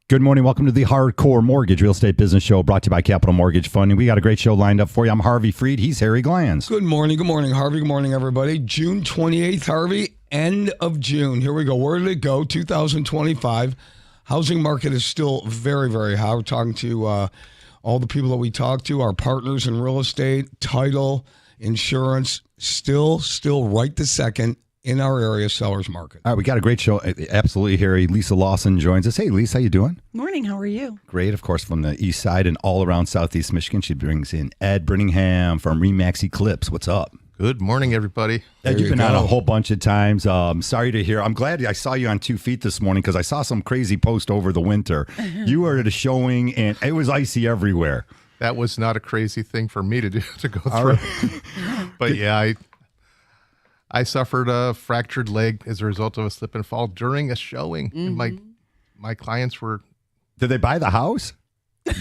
Good morning. Welcome to the Hardcore Mortgage Real Estate Business Show brought to you by Capital Mortgage Funding. We got a great show lined up for you. I'm Harvey Freed. He's Harry Glanz. Good morning, Harvey. Good morning, everybody. June 28th, Harvey, end of June. Here we go. Where did it go? 2025. Housing market is still very, very high. We're talking to all the people that we talk to, our partners in real estate, title, insurance, still right this second in our area seller's market. All right, we got a great show. Absolutely, Harry. Lisa Lawson joins us. Hey, Lisa, how you doing? Morning. How are you? Great, of course, from the east side and all around southeast Michigan. She brings in Ed Brittingham from Remax Eclipse. What's up? Good morning, everybody. Ed, you've been on a whole bunch of times. Sorry to hear. I'm glad I saw you on 2 feet this morning because I saw some crazy post over the winter. You were at a showing, and it was icy everywhere. That was not a crazy thing for me to do to go through. But yeah, I suffered a fractured leg as a result of a slip and fall during a showing. Mm-hmm. And my clients were... Did they buy the house?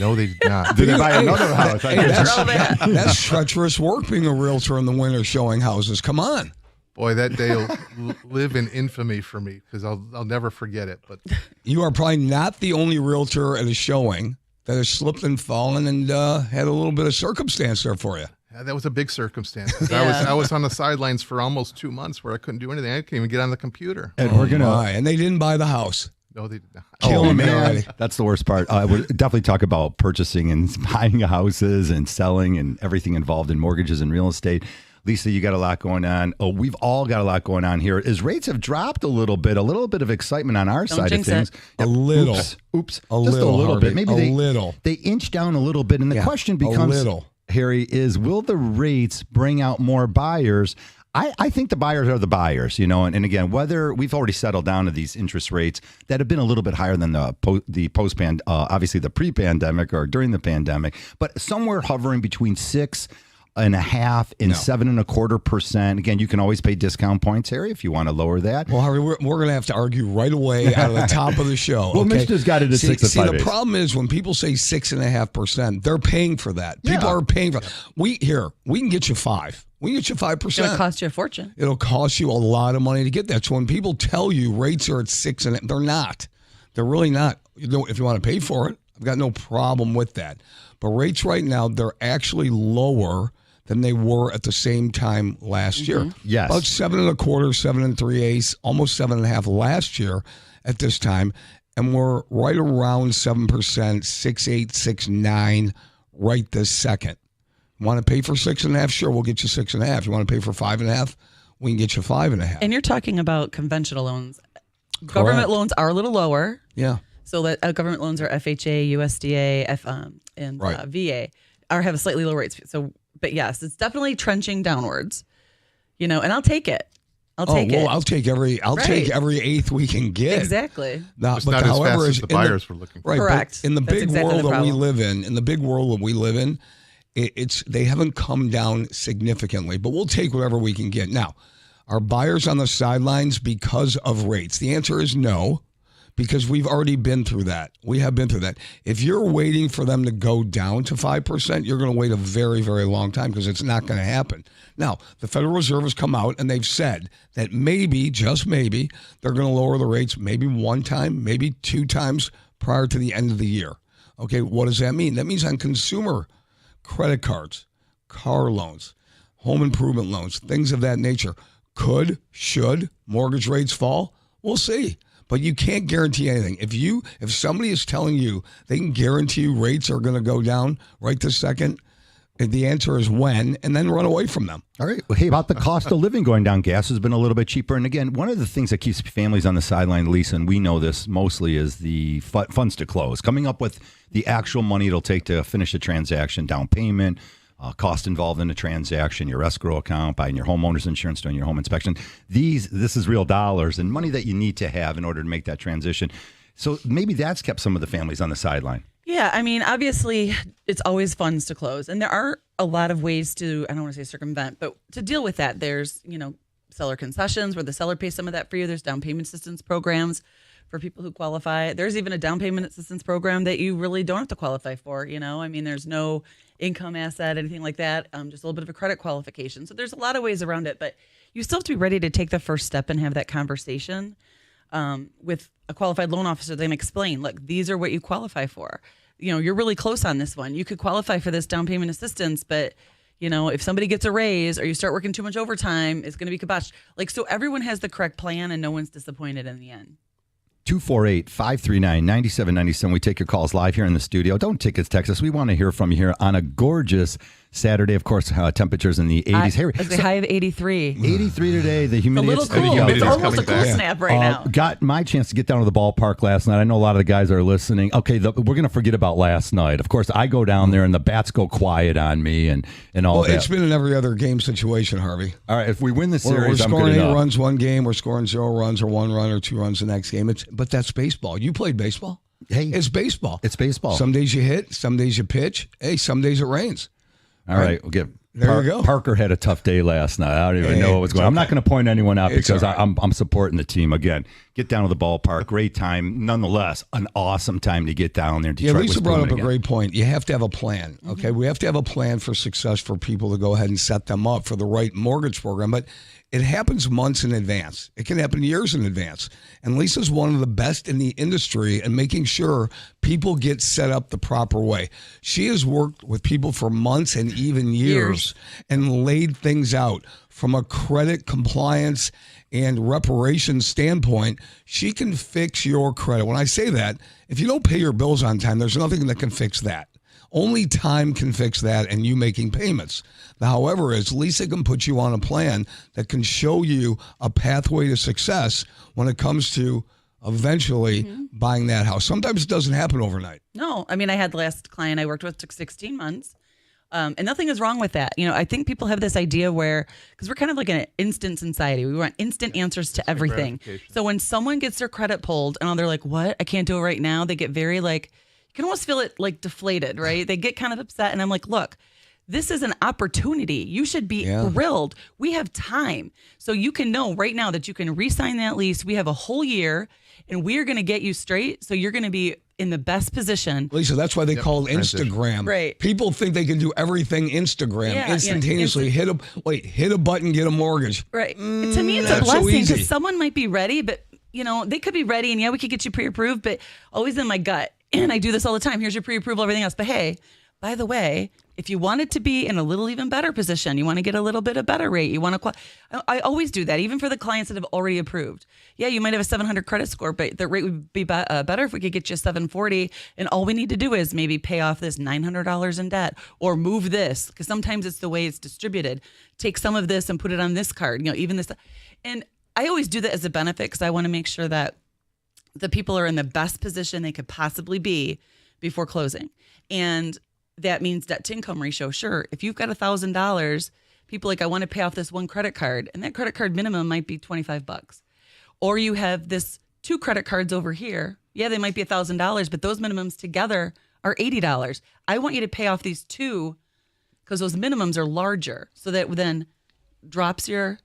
No, they did not. Did they buy another house? That's treacherous work being a realtor in the winter showing houses. Come on. Boy, that day will live in infamy for me because I'll never forget it. But you are probably not the only realtor at a showing that has slipped and fallen and had a little bit of circumstance there for you. yeah, that was a big circumstance. 'Cause Yeah. I was on the sidelines for almost 2 months where I couldn't do anything. I couldn't even get on the computer. And we're gonna. And they didn't buy the house. No, they did not. Killing me already. That's the worst part. I would definitely talk about purchasing and buying houses and selling and everything involved in mortgages and real estate. Lisa, you got a lot going on. Oh, we've all got a lot going on here. As rates have dropped a little bit of excitement on our side of jinx things. it. A little. Oops. A Just little, a little Harvey. bit. Maybe A little. they inch down a little bit. And the question a becomes, little. Harry, is will the rates bring out more buyers? I think the buyers are the buyers, and again, whether we've already settled down to these interest rates that have been a little bit higher than the obviously the pre-pandemic or during the pandemic, but somewhere hovering between 6.5% and 7.25%. Again, you can always pay discount points, Harry, if you want to lower that. Well, Harvey, we're going to have to argue right away out of the top of the show. Well, okay? Mr.'s got it at 6 to 5. The problem is when people say 6.5%, they're paying for that. People are paying for. We can get you 5. We can get you 5%. It's going to cost you a fortune. It'll cost you a lot of money to get that. So when people tell you rates are at 6, and they're not. They're really not. If you want to pay for it, I've got no problem with that. But rates right now, they're actually lower than they were at the same time last year. Yes. About 7.25, 7 3/8, almost 7.5 last year at this time. And we're right around 7%, 6.8, 6.9 right this second. Want to pay for 6.5? Sure, we'll get you 6.5. You want to pay for 5.5? We can get you 5.5. And you're talking about conventional loans. Government loans are a little lower. Yeah. So that government loans are FHA, USDA, and VA have a slightly lower rates. So, but yes, it's definitely trenching downwards. And I'll take it. I'll take every eighth we can get. Exactly. Now, It's not as fast as the buyers were looking for. Right. Correct. But in the That's big exactly world the that we problem. live in, they haven't come down significantly, but we'll take whatever we can get. Now, are buyers on the sidelines because of rates? The answer is no, because we've already been through that. We have been through that. If you're waiting for them to go down to 5%, you're going to wait a very, very long time because it's not going to happen. Now, the Federal Reserve has come out and they've said that maybe, just maybe, they're going to lower the rates maybe one time, maybe 2 times prior to the end of the year. Okay, what does that mean? That means on consumer credit cards, car loans, home improvement loans, things of that nature. Should mortgage rates fall? We'll see. But you can't guarantee anything. If somebody is telling you they can guarantee you rates are going to go down right this second, the answer is when, and then run away from them. All right. Well, hey, about the cost of living going down, gas has been a little bit cheaper. And again, one of the things that keeps families on the sideline, Lisa, and we know this mostly, is the funds to close. Coming up with the actual money it'll take to finish a transaction, down payment, cost involved in a transaction, your escrow account, buying your homeowner's insurance, doing your home inspection. This is real dollars and money that you need to have in order to make that transition. So maybe that's kept some of the families on the sideline. Yeah, I mean, obviously, it's always funds to close. And there are a lot of ways to, I don't want to say circumvent, but to deal with that. There's, seller concessions where the seller pays some of that for you. There's down payment assistance programs for people who qualify. There's even a down payment assistance program that you really don't have to qualify for, I mean, there's no income asset, anything like that, just a little bit of a credit qualification. So there's a lot of ways around it, but you still have to be ready to take the first step and have that conversation. with a qualified loan officer, they can explain, look, these are what you qualify for. You're really close on this one. You could qualify for this down payment assistance, but if somebody gets a raise or you start working too much overtime, it's going to be kiboshed. So everyone has the correct plan and no one's disappointed in the end. 248-539-9797. We take your calls live here in the studio. Don't text us. We want to hear from you here on a gorgeous Saturday. Of course, temperatures in the 80s. The high of 83. 83 today. The humidity. It's a little cool. It's almost a cool snap right now. Got my chance to get down to the ballpark last night. I know a lot of the guys are listening. Okay, we're going to forget about last night. Of course, I go down there and the bats go quiet on me and all that. Well, it's been an every other game situation, Harvey. All right, if we win the series, we're I'm scoring good 8 enough. runs one game. We're scoring 0 runs or 1 run or 2 runs the next game. But that's baseball. You played baseball. Hey, it's baseball. It's baseball. Some days you hit, some days you pitch. Hey, some days it rains. All right, we'll get. There you go. Parker had a tough day last night. I don't even know what was going on. I'm not going to point anyone out because I'm supporting the team. Again, get down to the ballpark. Great time. Nonetheless, an awesome time to get down there. Detroit Lisa was brought up a again. great point. You have to have a plan, okay? We have to have a plan for success for people to go ahead and set them up for the right mortgage program. But it happens months in advance. It can happen years in advance. And Lisa's one of the best in the industry in making sure people get set up the proper way. She has worked with people for months and even years and laid things out from a credit compliance and reparations standpoint. She can fix your credit. When I say that, if you don't pay your bills on time, there's nothing that can fix that. Only time can fix that and you making payments. However, Lisa can put you on a plan that can show you a pathway to success when it comes to eventually buying that house. Sometimes it doesn't happen overnight. No, I mean, I had the last client I worked with took 16 months. And nothing is wrong with that. I think people have this idea because we're kind of like an instant society. We want instant answers to everything. So when someone gets their credit pulled and they're like, what? I can't do it right now. They get very you can almost feel it deflated, right? They get kind of upset. And I'm like, look, this is an opportunity. You should be thrilled. We have time. So you can know right now that you can re-sign that lease. We have a whole year and we're going to get you straight. So you're going to be in the best position. Lisa, that's why they call it Instagram. Right. People think they can do everything Instagram instantaneously. Hit a button, get a mortgage. Right. To me, it's a blessing because someone might be ready, but they could be ready and we could get you pre-approved, but always in my gut. And I do this all the time. Here's your pre-approval, everything else. But hey, by the way, if you wanted to be in a little even better position, you want to get a little bit of better rate, you want to, I always do that, even for the clients that have already approved. Yeah, you might have a 700 credit score, but the rate would be better if we could get you 740. And all we need to do is maybe pay off this $900 in debt or move this, because sometimes it's the way it's distributed. Take some of this and put it on this card, even this. And I always do that as a benefit because I want to make sure that the people are in the best position they could possibly be before closing. And that means debt to income ratio. Sure, if you've got $1,000, people I want to pay off this one credit card, and that credit card minimum might be $25. Or you have this 2 credit cards over here. Yeah, they might be $1,000, but those minimums together are $80. I want you to pay off these 2 because those minimums are larger, so that then drops your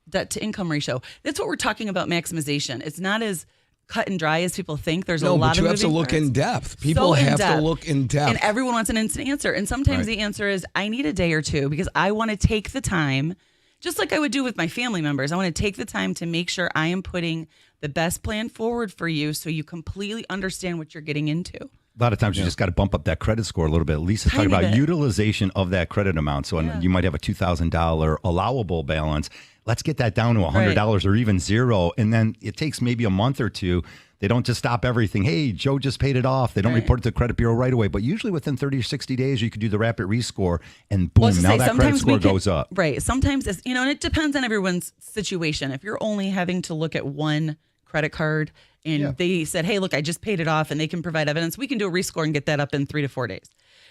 debt to income ratio. That's what we're talking about, maximization. It's not as cut and dry as people think. There's a lot of moving parts. You have to look in depth. People have to look in depth. And everyone wants an instant answer. And sometimes the answer is, I need a day or two because I want to take the time, just like I would do with my family members. I want to take the time to make sure I am putting the best plan forward for you so you completely understand what you're getting into. A lot of times you just got to bump up that credit score a little bit. Lisa's talking about utilization of that credit amount. So you might have a $2,000 allowable balance. Let's get that down to $100 or even $0. And then it takes maybe a month or two. They don't just stop everything. Hey, Joe just paid it off. They don't report it to the credit bureau right away. But usually within 30 or 60 days, you could do the rapid rescore and boom, now that credit score goes up. Right. Sometimes, it's, and it depends on everyone's situation. If you're only having to look at one credit card and they said, hey, look, I just paid it off and they can provide evidence, we can do a rescore and get that up in 3 to 4 days.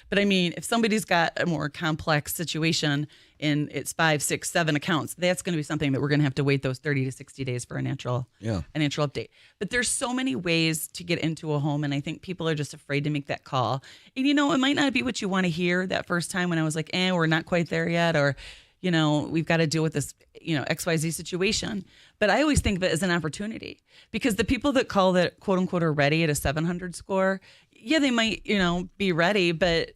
But I mean, if somebody's got a more complex situation and it's 5, 6, 7 accounts, that's going to be something that we're going to have to wait those 30 to 60 days for a natural update. But there's so many ways to get into a home, and I think people are just afraid to make that call. And it might not be what you want to hear that first time when I was like, we're not quite there yet, or we've got to deal with this, XYZ situation. But I always think of it as an opportunity, because the people that call that quote unquote are ready at a 700 score, they might, be ready, but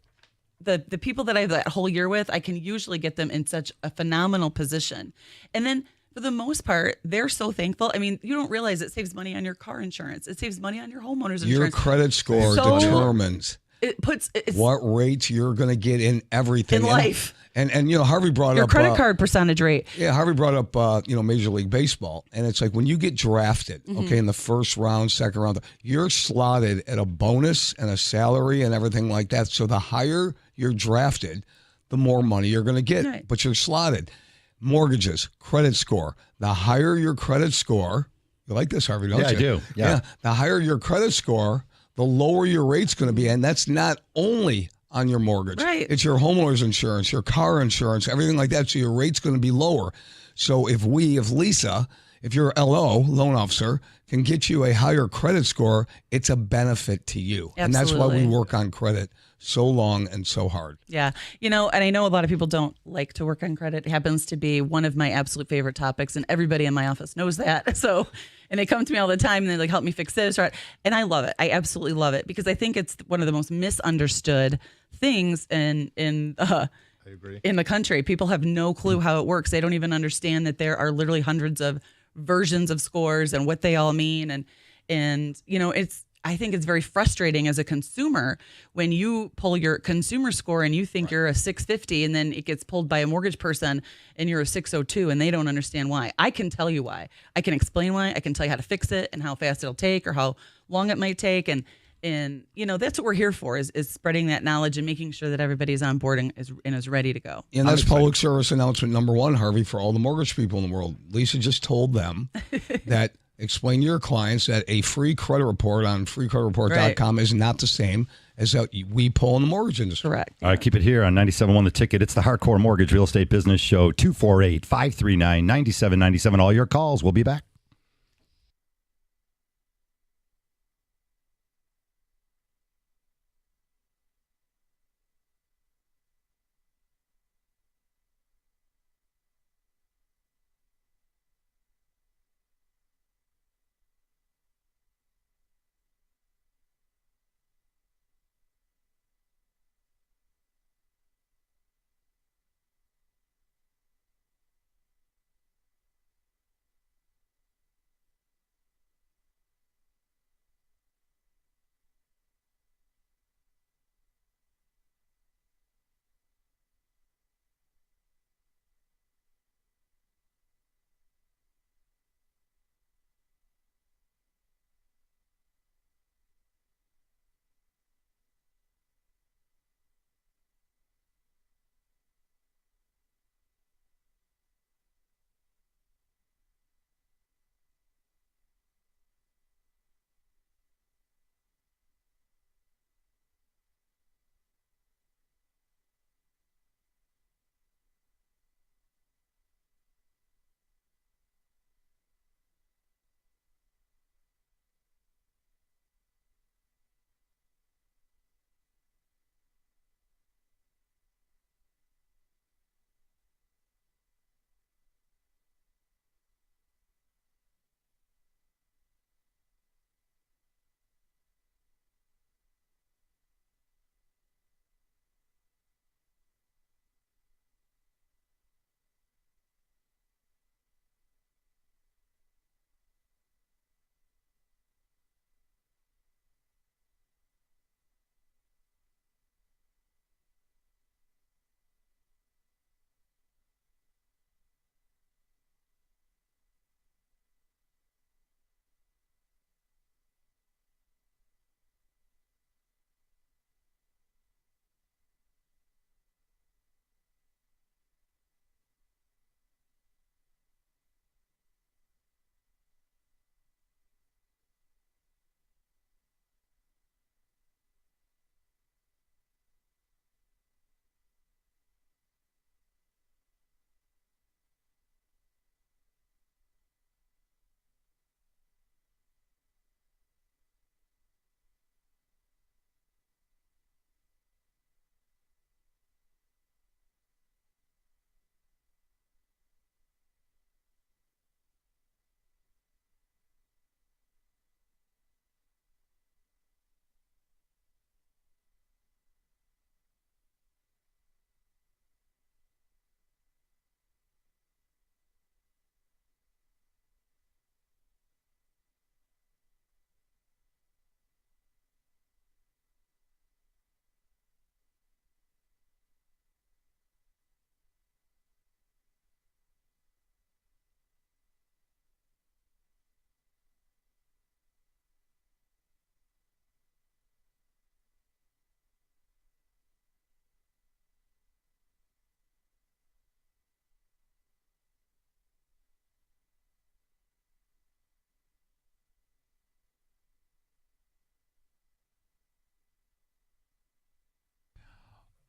the people that I have that whole year with, I can usually get them in such a phenomenal position. And then for the most part, they're so thankful. I mean, you don't realize it saves money on your car insurance. It saves money on your homeowner's insurance. Your credit score So- determines It's what rates you're going to get in everything. in life. And Harvey brought Your up credit card percentage rate. Yeah, Harvey brought up Major League Baseball, and it's like when you get drafted, okay, in the first round, second round, you're slotted at a bonus and a salary and everything like that. So the higher you're drafted, the more money you're going to get, Right. but you're slotted. Mortgages, credit score. The higher your credit score, you like this, Harvey, don't Yeah, you? I do. Yeah. The higher your credit score, the lower your rate's going to be, and that's not only on your mortgage. Right. It's your homeowner's insurance, your car insurance, everything like that. So your rate's going to be lower. So if Lisa, if your LO, loan officer, can get you a higher credit score, it's a benefit to you. And that's why we Absolutely. work on credit so long and so hard. Yeah. And I know a lot of people don't like to work on credit. It happens to be one of my absolute favorite topics, and everybody in my office knows that. So, and they come to me all the time and they like, help me fix this. Right. And I love it. I absolutely love it because I think it's one of the most misunderstood things in I agree. the country. People have no clue how it works. They don't even understand that there are literally hundreds of versions of scores and what they all mean. And I think it's very frustrating as a consumer when you pull your consumer score and you think you're a 650 and then it gets pulled by a mortgage person and you're a 602 and they don't understand why. I can tell you why. I can explain why. I can tell you how to fix it and how fast it'll take or how long it might take. And that's what we're here for is spreading that knowledge and making sure that everybody's on board and is ready to go. And that's public service announcement number one, Harvey, for all the mortgage people in the world. Lisa just told them that explain to your clients that a free credit report on freecreditreport.com is not the same as that we pull in the mortgage industry. Correct. All right, keep it here on 97.1 The Ticket. It's the Hardcore Mortgage Real Estate Business Show, 248-539-9797. All your calls. We'll be back.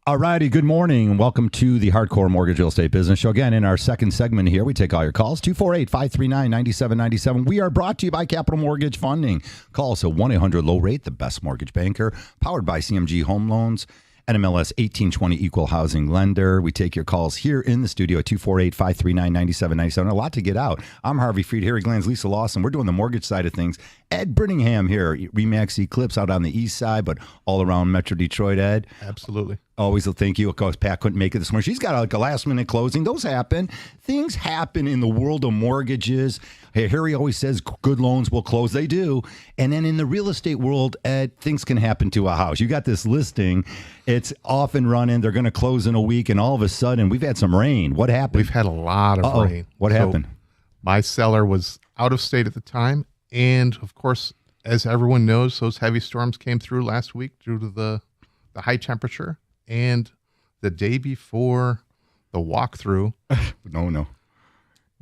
All righty, good morning, and welcome to the Hardcore Mortgage Real Estate Business Show. Again, in our second segment here, we take all your calls, 248-539-9797. We are brought to you by Capital Mortgage Funding. Call us at 1-800-LOW-RATE, the best mortgage banker, powered by CMG Home Loans, NMLS 1820 Equal Housing Lender. We take your calls here in the studio at 248-539-9797. A lot to get out. I'm Harvey Freed, Harry Glanz, Lisa Lawson. We're doing the mortgage side of things. Ed Brittingham here, Remax Eclipse out on the east side, but all around Metro Detroit, Ed. Absolutely. Always a thank you. Of course, Pat couldn't make it this morning. She's got like a last-minute closing. Those happen. Things happen in the world of mortgages. Hey, Harry always says good loans will close. They do. And then in the real estate world, Ed, things can happen to a house. You got this listing. It's off and running. They're going to close in a week, and all of a sudden, we've had some rain. What happened? We've had a lot of rain. What happened? My seller was out of state at the time, and of course, as everyone knows, those heavy storms came through last week due to the high temperature. And the day before the walkthrough, No.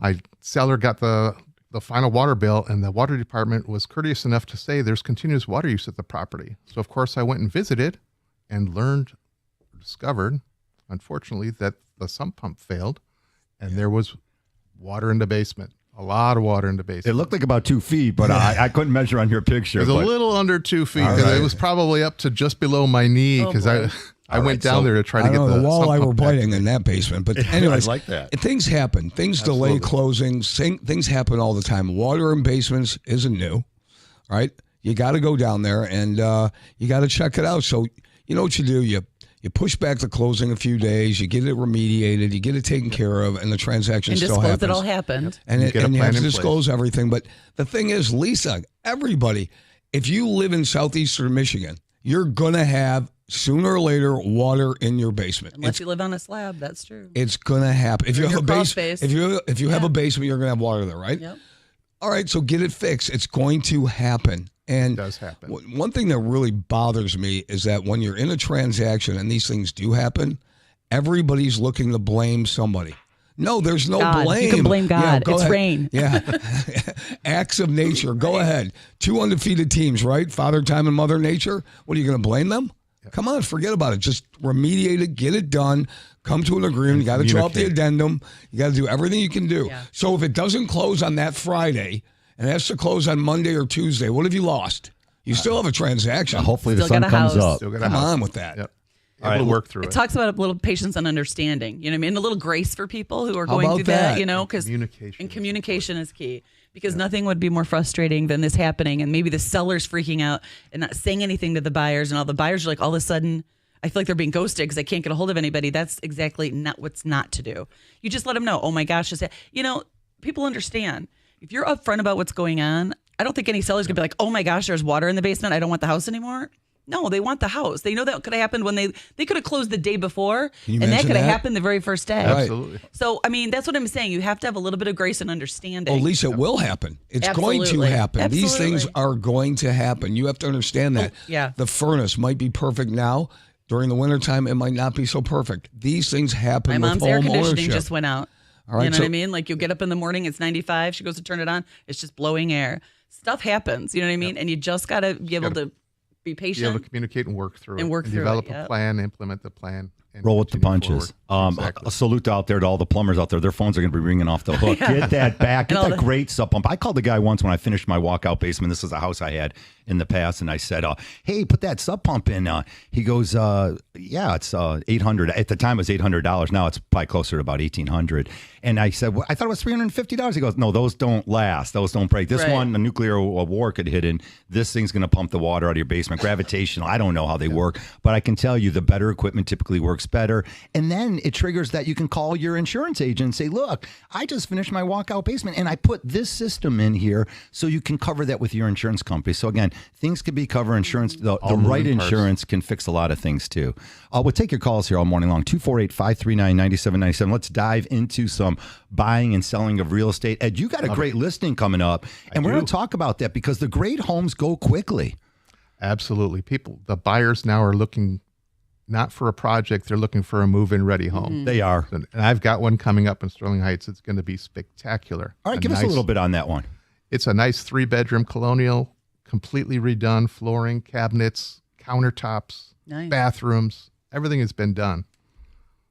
my seller got the final water bill, and the water department was courteous enough to say there's continuous water use at the property. So, of course, I went and visited and discovered, unfortunately, that the sump pump failed, and there was water in the basement. A lot of water in the basement. It looked like about 2 feet, but I couldn't measure on your picture. It was a little under 2 feet. It was probably up to just below my knee because I went down there to try to get the wall I sump were pump back. biting in that basement. But anyways, I like that. Things happen. Things delay closings. Things happen all the time. Water in basements isn't new, right? You got to go down there and you got to check it out. So you know what you do? You push back the closing a few days. You get it remediated. You get it taken care of, and the transaction And still disclose happens. it all happened. And You get a you plan have to in disclose everything. But the thing is, Lisa, everybody, if you live in southeastern Michigan, you're going to have sooner or later water in your basement. Unless you live on a slab, that's true. It's going to happen. If you Or have a your crawl basement, space. if you have a basement, you're going to have water there, right? Yep. All right, so get it fixed. It's going to happen. And It does happen. one thing that really bothers me is that when you're in a transaction and these things do happen, everybody's looking to blame somebody. No, there's no God. blame. You can blame God. go It's ahead. rain. Yeah. Acts of nature. Go ahead. 2 undefeated teams, right? Father Time and Mother Nature. What, are you going to blame them? Come on, forget about it. Just remediate it, get it done, come to an agreement. You got to draw up the addendum. You got to do everything you can do. Yeah. So if it doesn't close on that Friday and it has to close on Monday or Tuesday, what have you lost? You still have a transaction. Hopefully the Still sun got a comes house. up. Still got a Come house. on with that. Yep. All Able right. to work through It it. talks about a little patience and understanding, you know what I mean? A little grace for people who are How going about through that, that? you know, because Communication. communication is key. Because nothing would be more frustrating than this happening, and maybe the seller's freaking out and not saying anything to the buyers, and all the buyers are like, all of a sudden, I feel like they're being ghosted because they can't get a hold of anybody. That's exactly not what's not to do. You just let them know, oh my gosh, you know, people understand. If you're upfront about what's going on, I don't think any seller's gonna be like, oh my gosh, there's water in the basement. I don't want the house anymore. No, they want the house. They know that could have happened when they could have closed the day before, you and that imagine could have that? happened the very first day. Right. Absolutely. So, I mean, that's what I'm saying. You have to have a little bit of grace and understanding. Oh, Lisa, it will happen. It's going to Absolutely. happen. These things Absolutely. are going to happen. You have to understand that. yeah. The furnace might be perfect now. During the wintertime, it might not be so perfect. These things happen My with mom's air home conditioning ownership. just went out. All right, you know so- what I mean? Like, you'll get up in the morning, it's 95. She goes to turn it on. It's just blowing air. Stuff happens. You know what I mean? And you just got to be able to be Be able patient. to communicate and work through it. And work through it, develop a yep. plan, implement the plan. And Roll with the continue punches. forward. Exactly. A salute out there to all the plumbers out there. Their phones are going to be ringing off the hook. Get that back. Get And all that the- great sub pump. I called the guy once when I finished my walkout basement. This is a house I had in the past, and I said, "Hey, put that sub pump in." He goes, "Yeah, it's $800. At the time, it was $800. Now it's probably closer to about $1,800." And I said, "Well, I thought it was $350." He goes, "No, those don't last. Those don't break. This Right. one, a nuclear war could hit in. This thing's going to pump the water out of your basement. Gravitational. I don't know how they work, but I can tell you the better equipment typically works better. And then it triggers that you can call your insurance agent and say, look, I just finished my walkout basement and I put this system in here so you can cover that with your insurance company. So again, things can be covered. Insurance, the right moving parts. insurance can fix a lot of things too. We'll take your calls here all morning long, 248-539-9797. Let's dive into some buying and selling of real estate. Ed, you got a great listing coming up, and we're going to talk about that because the great homes go quickly. Absolutely. The buyers now are looking not for a project, they're looking for a move-in ready home. They are. And I've got one coming up in Sterling Heights. It's going to be spectacular. All right, give us a little bit on that one. It's a nice 3-bedroom colonial, completely redone, flooring, cabinets, countertops, Nice. bathrooms, everything has been done.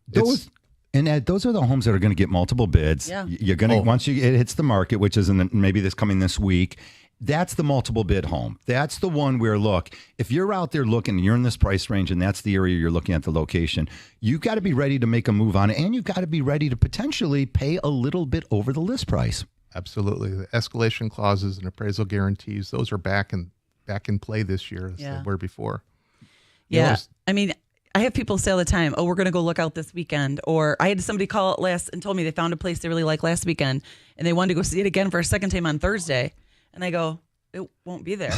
Those are the homes that are going to get multiple bids. Yeah. You're going to once it hits the market, which is maybe this week. That's the multiple bid home. That's the one where, look, if you're out there looking and you're in this price range and that's the area you're looking at, the location, you've got to be ready to make a move on it, and you've got to be ready to potentially pay a little bit over the list price. Absolutely. The escalation clauses and appraisal guarantees, those are back in play this year as they were before. Yeah. I mean, I have people say all the time, oh, we're going to go look out this weekend. Or I had somebody call and told me they found a place they really liked last weekend and they wanted to go see it again for a second time on Thursday. And I go, it won't be there.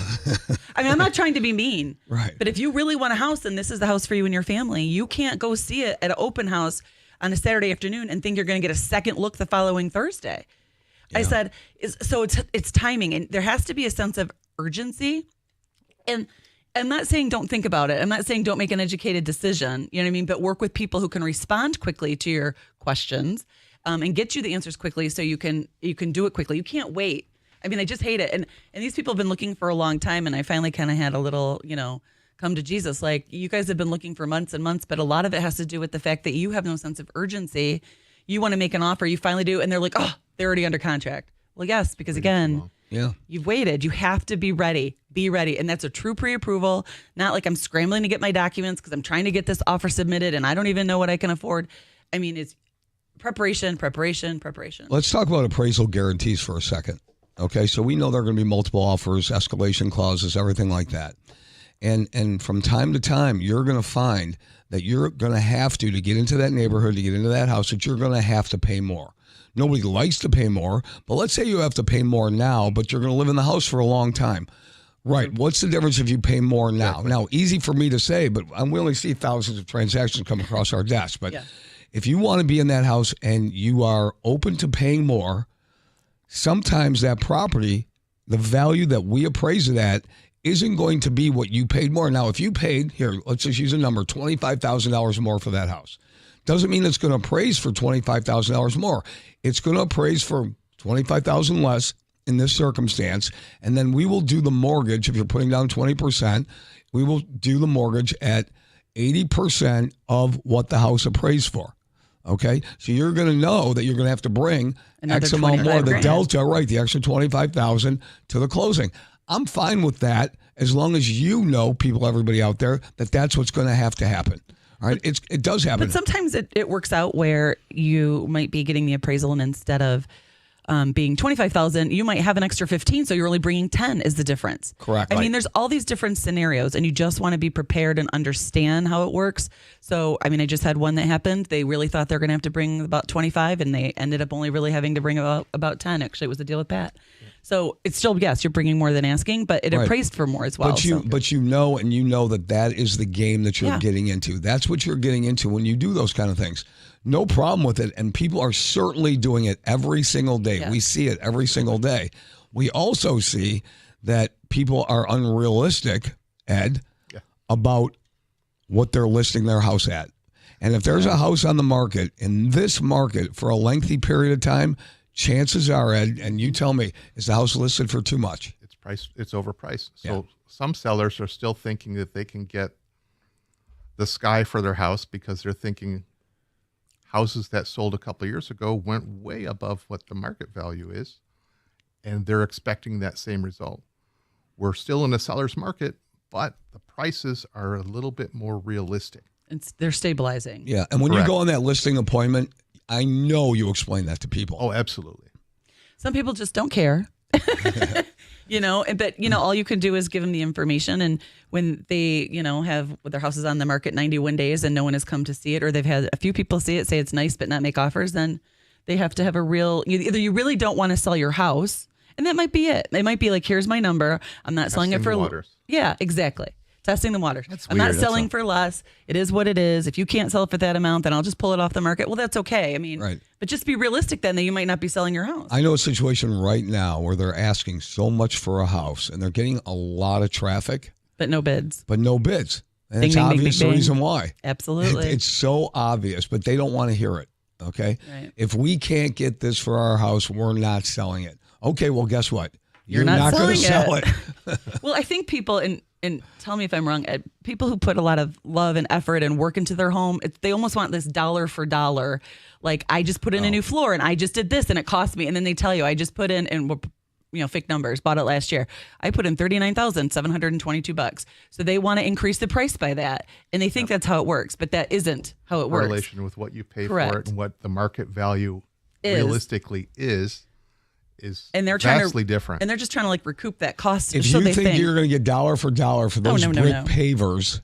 I mean, I'm not trying to be mean. Right. But if you really want a house and this is the house for you and your family, you can't go see it at an open house on a Saturday afternoon and think you're going to get a second look the following Thursday. Yeah. I said, so it's timing, and there has to be a sense of urgency. And I'm not saying don't think about it. I'm not saying don't make an educated decision, you know what I mean? But work with people who can respond quickly to your questions and get you the answers quickly so you can do it quickly. You can't wait. I mean, I just hate it. And these people have been looking for a long time, and I finally kind of had a little, come to Jesus. Like, you guys have been looking for months and months, but a lot of it has to do with the fact that you have no sense of urgency. You want to make an offer, you finally do, and they're like, oh, they're already under contract. Well, yes, because again, you've waited. You have to be ready. Be ready. And that's a true pre-approval, not like I'm scrambling to get my documents because I'm trying to get this offer submitted and I don't even know what I can afford. I mean, it's preparation. Let's talk about appraisal guarantees for a second. Okay, so we know there are going to be multiple offers, escalation clauses, everything like that. And from time to time, you're going to find that you're going to have to get into that neighborhood, to get into that house, that you're going to have to pay more. Nobody likes to pay more, but let's say you have to pay more now, but you're going to live in the house for a long time. Right. What's the difference if you pay more now? Exactly. Now, easy for me to say, but we only see thousands of transactions come across our desk. But if you want to be in that house and you are open to paying more, sometimes that property, the value that we appraise it at, isn't going to be what you paid more. Now, if you paid, here, let's just use a number, $25,000 more for that house. Doesn't mean it's going to appraise for $25,000 more. It's going to appraise for $25,000 less in this circumstance, and then we will do the mortgage. If you're putting down 20%, we will do the mortgage at 80% of what the house appraised for. Okay, so you're going to know that you're going to have to bring another X amount more, the grand. delta, right? The extra $25,000 to the closing. I'm fine with that as long as you know, everybody out there, that that's what's going to have to happen. All right, it does happen. But sometimes it works out where you might be getting the appraisal, and instead of being $25,000, you might have an extra 15, so you're only bringing 10 is the difference. Correct. I mean, there's all these different scenarios, and you just want to be prepared and understand how it works. So, I mean, I just had one that happened. They really thought they're going to have to bring about 25, and they ended up only really having to bring about 10. Actually, it was the deal with Pat. So it's still, yes, you're bringing more than asking, but it appraised for more as well. But you know that is the game that you're getting into. That's what you're getting into when you do those kind of things. No problem with it, and people are certainly doing it every single day. Yeah. We see it every single day. We also see that people are unrealistic, Ed, about what they're listing their house at. And if there's a house on the market, in this market, for a lengthy period of time, chances are, Ed, and you tell me, is the house listed for too much? It's overpriced. So some sellers are still thinking that they can get the sky for their house because they're thinking houses that sold a couple of years ago went way above what the market value is, and they're expecting that same result. We're still in a seller's market, but the prices are a little bit more realistic. They're stabilizing. Yeah, and when you go on that listing appointment, I know you explain that to people. Oh, absolutely. Some people just don't care. But all you can do is give them the information. And when they, have their houses on the market 91 days and no one has come to see it, or they've had a few people see it, say it's nice, but not make offers, then they have to have either you really don't want to sell your house, and that might be it. They might be like, here's my number. I'm not selling it for. Yeah, exactly. Testing the waters. That's I'm weird. not selling for less. It is what it is. If you can't sell it for that amount, then I'll just pull it off the market. Well, that's okay. I mean, but just be realistic then that you might not be selling your house. I know a situation right now where they're asking so much for a house and they're getting a lot of traffic. But no bids. And it's obvious the reason why. Absolutely. It's so obvious, but they don't want to hear it. Okay. Right. If we can't get this for our house, we're not selling it. Okay. Well, guess what? You're not going to sell it. Well, I think people, and and tell me if I'm wrong, people who put a lot of love and effort and work into their home, they almost want this dollar for dollar. Like, I just put in a new floor and I just did this and it cost me. And then they tell you, I just put in, and fake numbers, bought it last year. I put in $39,722. So they want to increase the price by that. And they think that's how it works, but that isn't how it works. Correlation with what you pay Correct. for it and what the market value Is. realistically is and they're trying vastly to, different. And they're just trying to like recoup that cost. If so you they think you're going to get dollar for dollar for those brick pavers,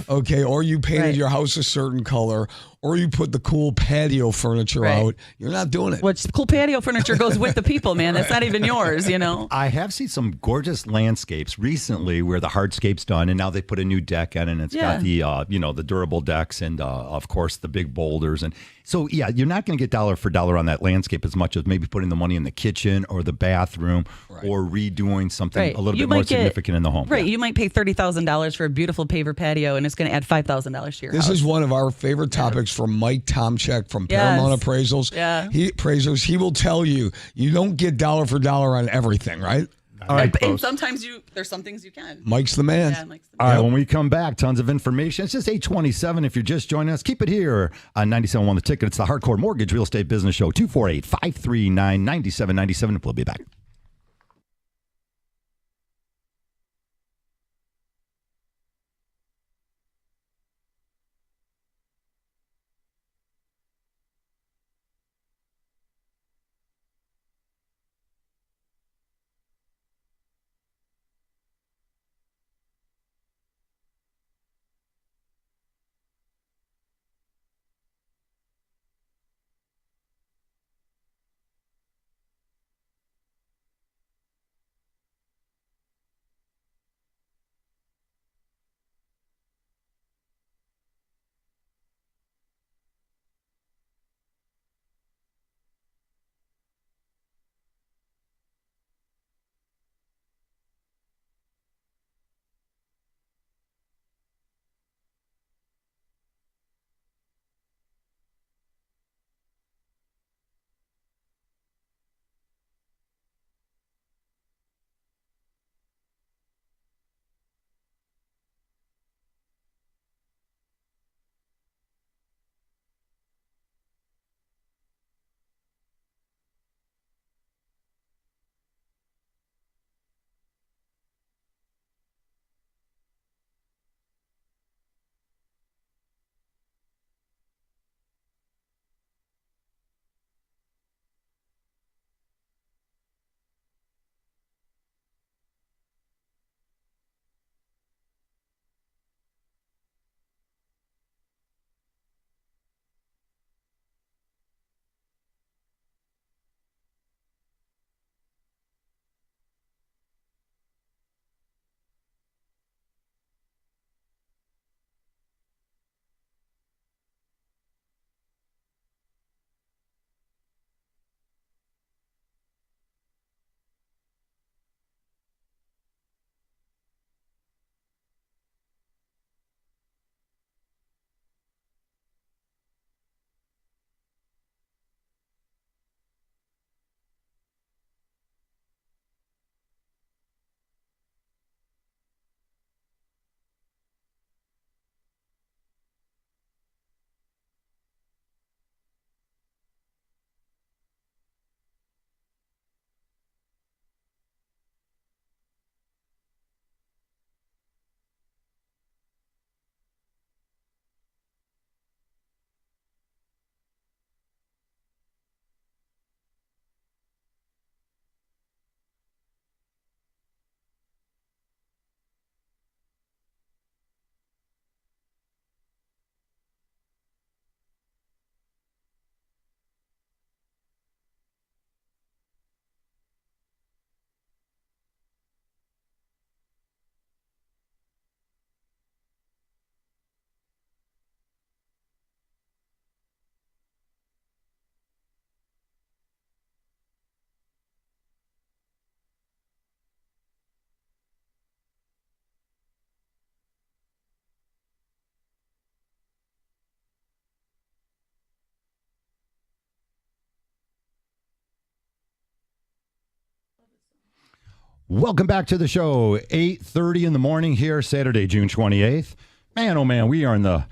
okay, or you painted your house a certain color, or you put the cool patio furniture out, you're not doing it. Which cool patio furniture goes with the people, man. That's not even yours, I have seen some gorgeous landscapes recently where the hardscape's done, and now they put a new deck in, and it's got the the durable decks and of course the big boulders. And so you're not going to get dollar for dollar on that landscape as much as maybe putting the money in the kitchen or the bathroom or redoing something a little bit more significant in the home. Right, you might pay $30,000 for a beautiful paver patio, and it's going to add $5,000 to your house. This is one of our favorite topics from Mike Tomchek from Paramount Appraisals. Yeah. He will tell you don't get dollar for dollar on everything, right? All right, and sometimes there's some things you can. Mike's the man. Yeah, Mike's the All man. right, when we come back, tons of information. It's just 8:27. If you're just joining us, keep it here on 97.1 The Ticket. It's the Hardcore Mortgage Real Estate Business Show, 248-539-9797. We'll be back. Welcome back to the show. 8:30 in the morning here, Saturday, June 28th. Man, oh man, we are in the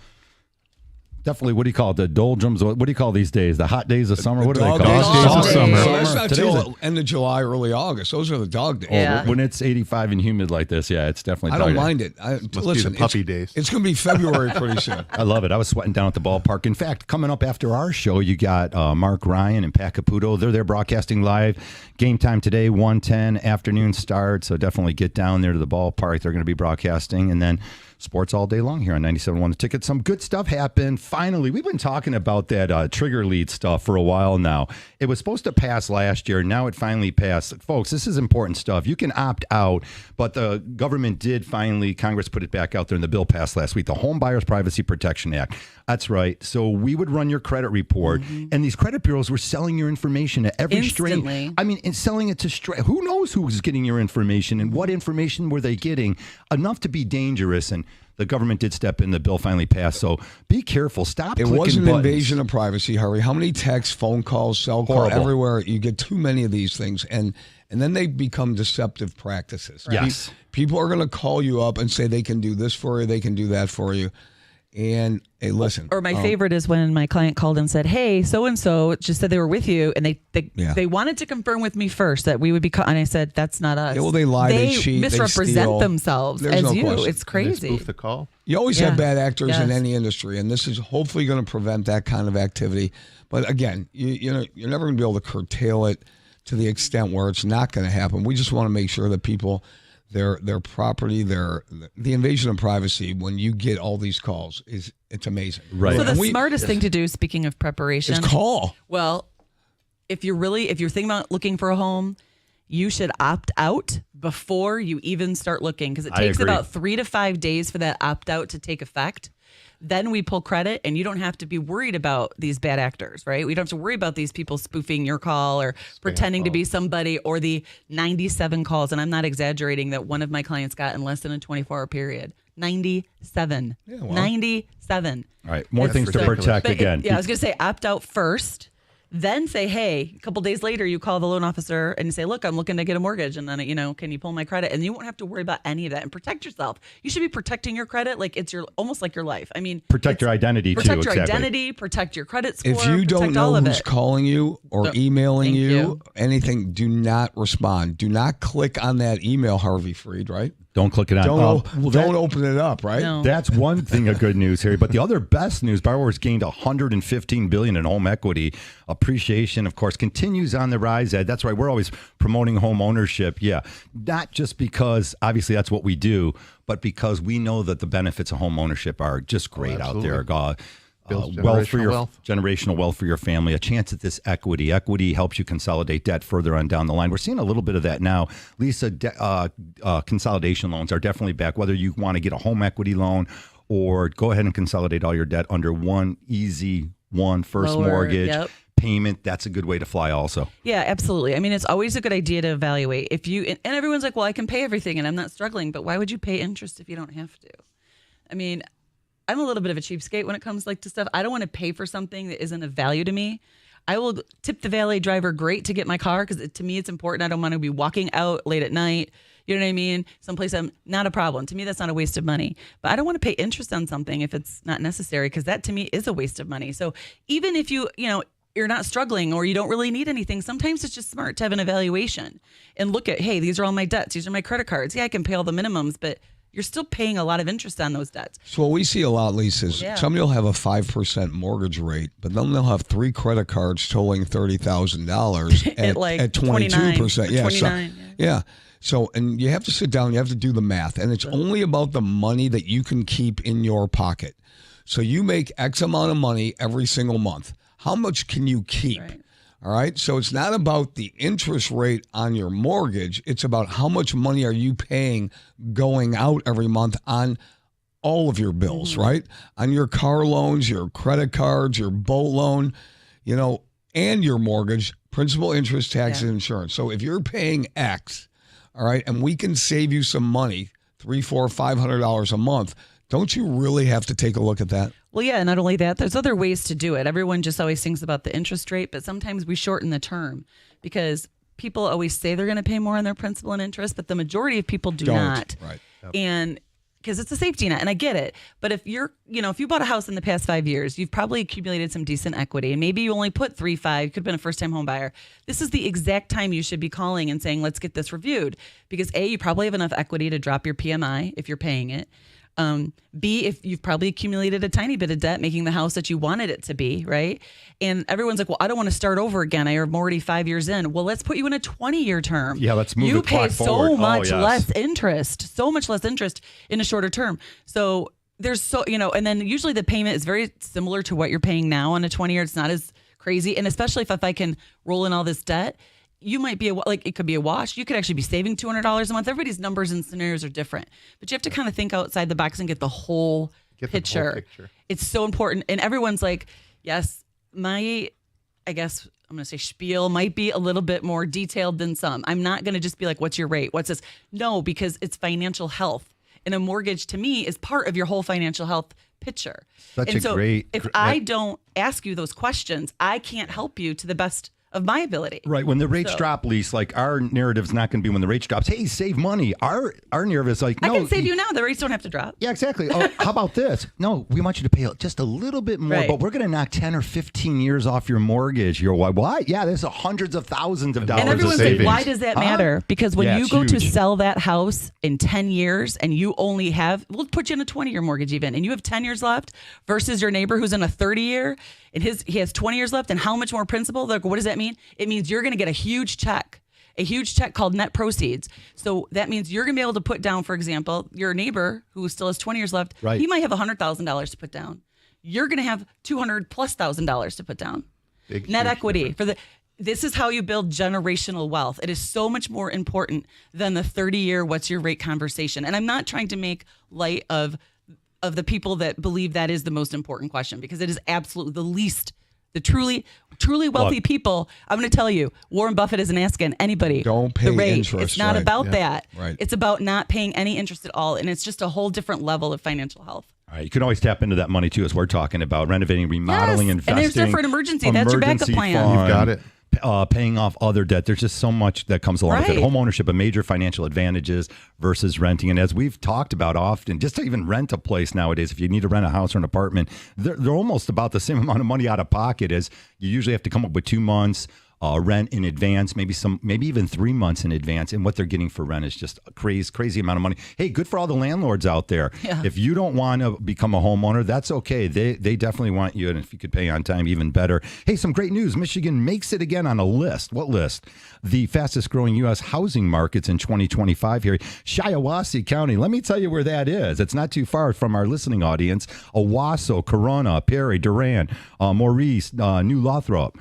definitely, what do you call it? The doldrums. What do you call these days? The hot days of summer? What do they call it? Dog days. Summer. Summer. It's not till end of July, early August. Those are the dog days. Yeah. When it's 85 and humid like this, yeah, it's definitely I dog don't days. mind it. Listen, be the puppy days. It's going to be February pretty soon. I love it. I was sweating down at the ballpark. In fact, coming up after our show, you got Mark Ryan and Pat Caputo. They're there broadcasting live. Game time today, 1:10 afternoon start. So definitely get down there to the ballpark. They're going to be broadcasting. And then sports all day long here on 97.1 The Ticket. Some good stuff happened. Finally, we've been talking about that trigger lead stuff for a while now. It was supposed to pass last year. Now it finally passed. Folks, this is important stuff. You can opt out, but the government did finally, Congress put it back out there and the bill passed last week, the Home Buyers Privacy Protection Act. That's right. So we would run your credit report, and these credit bureaus were selling your information to every Instantly. string. I mean, and selling it to who knows who's getting your information and what information were they getting, enough to be dangerous. And the government did step in. The bill finally passed. So be careful. Stop It clicking was an buttons. invasion of privacy, Harvey. How many texts, phone calls, cell calls, Horrible. everywhere? You get too many of these things, and then they become deceptive practices. Yes. People are going to call you up and say they can do this for you, they can do that for you. And hey, listen. Or my favorite is when my client called and said, "Hey, so and so just said they were with you, and they wanted to confirm with me first that we would be." And I said, "That's not us." Yeah, well, they lie, they cheat, they misrepresent steal. themselves There's as no you. question. It's They crazy. spoof the call. You always Yeah. have bad actors in Yes. any industry, and this is hopefully going to prevent that kind of activity. But again, you're never going to be able to curtail it to the extent where it's not going to happen. We just want to make sure that people, their property, the invasion of privacy, when you get all these calls, it's amazing. Right. So the And smartest thing to do, speaking of preparation, is call. well, if you're thinking about looking for a home, you should opt out before you even start looking, because it I takes agree. about 3 to 5 days for that opt out to take effect. Then we pull credit, and you don't have to be worried about these bad actors, right? We don't have to worry about these people spoofing your call or pretending to be somebody, or the 97 calls. And I'm not exaggerating that one of my clients got in less than a 24-hour period. 97. Yeah, well. 97. All right. More It's things to ridiculous. protect But again. I was going to say opt out first, then say, hey, a couple days later, you call the loan officer and you say, look, I'm looking to get a mortgage. And then, can you pull my credit? And you won't have to worry about any of that, and protect yourself. You should be protecting your credit like it's almost like your life. I mean, Protect your identity, too. protect your Exactly. identity, protect your credit score. If you don't protect know all of who's it. calling you or emailing Thank you, you. anything, do not respond. Do not click on that email, Harvey Freed, right? Don't click it on. Don't open it up, right? No. That's one thing of good news, Harry. But the other best news, borrowers gained $115 billion in home equity. Appreciation, of course, continues on the rise. Ed, that's right. We're always promoting home ownership. Yeah, not just because obviously that's what we do, but because we know that the benefits of home ownership are just great out there. Builds Wealth for generational your wealth. generational wealth for your family, a chance at this equity. Equity helps you consolidate debt further on down the line. We're seeing a little bit of that now. Lisa, consolidation loans are definitely back. Whether you want to get a home equity loan or go ahead and consolidate all your debt under one easy first Lower, mortgage yep. payment, that's a good way to fly also. Yeah, absolutely. I mean, it's always a good idea to evaluate. And everyone's like, well, I can pay everything and I'm not struggling, but why would you pay interest if you don't have to? I mean, I'm a little bit of a cheapskate when it comes to stuff. I don't want to pay for something that isn't of value to me. I will tip the valet driver great to get my car, because to me it's important. I don't want to be walking out late at night. You know what I mean? Someplace I'm not a problem. To me, that's not a waste of money. But I don't want to pay interest on something if it's not necessary, because that to me is a waste of money. So even if you're not struggling or you don't really need anything, sometimes it's just smart to have an evaluation and look at, hey, these are all my debts. These are my credit cards. Yeah, I can pay all the minimums, but you're still paying a lot of interest on those debts. So what we see a lot, Lisa, is Yeah. somebody will have a 5% mortgage rate, but then they'll have 3 credit cards totaling $30,000 At like 22%. 29, Yeah, 29, yeah. So, and you have to sit down, you have to do the math, and it's only about the money that you can keep in your pocket. So you make X amount of money every single month. How much can you keep? Right. All right. So it's not about the interest rate on your mortgage. It's about how much money are you paying going out every month on all of your bills, right? On your car loans, your credit cards, your boat loan, and your mortgage, principal, interest, taxes, and insurance. So if you're paying X, all right, and we can save you some money, $300, $400, $500 a month, don't you really have to take a look at that? Well, yeah, not only that, there's other ways to do it. Everyone just always thinks about the interest rate, but sometimes we shorten the term, because people always say they're going to pay more on their principal and interest, but the majority of people Don't. not. Right. And because it's a safety net, and I get it. But if if you bought a house in the past 5 years, you've probably accumulated some decent equity, and maybe you only put 3.5. You could have been a first-time home buyer. This is the exact time you should be calling and saying, let's get this reviewed. Because A, you probably have enough equity to drop your PMI if you're paying it. B, if you've probably accumulated a tiny bit of debt, making the house that you wanted it to be, right? And everyone's like, well, I don't want to start over again. I'm already 5 years in. Well, let's put you in a 20-year term. Yeah, let's move you the clock pay forward. so much yes. less interest, in a shorter term. So there's and then usually the payment is very similar to what you're paying now on a 20-year. It's not as crazy. And especially if I can roll in all this debt, you might be it could be a wash. You could actually be saving $200 a month. Everybody's numbers and scenarios are different, but you have to kind of think outside the box and get the whole picture. It's so important. And everyone's like, yes, I guess I'm going to say spiel might be a little bit more detailed than some. I'm not going to just be like, what's your rate? What's this? No, because it's financial health. And a mortgage to me is part of your whole financial health picture. If I don't ask you those questions, I can't help you to the best of my ability. Right. When the rates drop, Lise, like our narrative's not going to be when the rates drops, hey, save money. Our narrative is like, no. I can save you now. The rates don't have to drop. Yeah, exactly. Oh, how about this? No, we want you to pay just a little bit more, but we're going to knock 10 or 15 years off your mortgage. You're like, why? Yeah, there's hundreds of thousands of dollars and everyone's of savings. like, why does that matter? Because when you go to huge. sell that house in 10 years and you only have, we'll put you in a 20-year mortgage even, and you have 10 years left versus your neighbor who's in a 30-year and he has 20 years left, and how much more principal? Like, what does that mean? It means you're going to get a huge check called net proceeds. So that means you're going to be able to put down, for example, your neighbor who still has 20 years left, he might have $100,000 to put down. You're going to have $200,000+ to put down. Big, net huge equity difference. This is how you build generational wealth. It is so much more important than the 30-year what's your rate conversation. And I'm not trying to make light of the people that believe that is the most important question, because it is absolutely the least. The truly wealthy people, I'm going to tell you, Warren Buffett isn't asking anybody Don't pay the rate. interest, It's not right. about that. Right. It's about not paying any interest at all. And it's just a whole different level of financial health. All right, you can always tap into that money too, as we're talking about renovating, remodeling, Yes. investing. And there's there for an emergency. That's your backup plan. Fund, You've got it. Paying off other debt. There's just so much that comes along with it. Right. Home ownership, a major financial advantages versus renting. And as we've talked about often, just to even rent a place nowadays, if you need to rent a house or an apartment, they're almost about the same amount of money out of pocket as you usually have to come up with 2 months. Rent in advance, maybe even 3 months in advance, and what they're getting for rent is just a crazy amount of money. Hey, good for all the landlords out there. Yeah. If you don't want to become a homeowner, that's okay. They definitely want you, and if you could pay on time, even better. Hey, some great news. Michigan makes it again on a list. What list? The fastest growing U.S. housing markets in 2025 here. Shiawassee County. Let me tell you where that is. It's not too far from our listening audience. Owasso, Corona, Perry, Durant, Maurice, New Lothrop.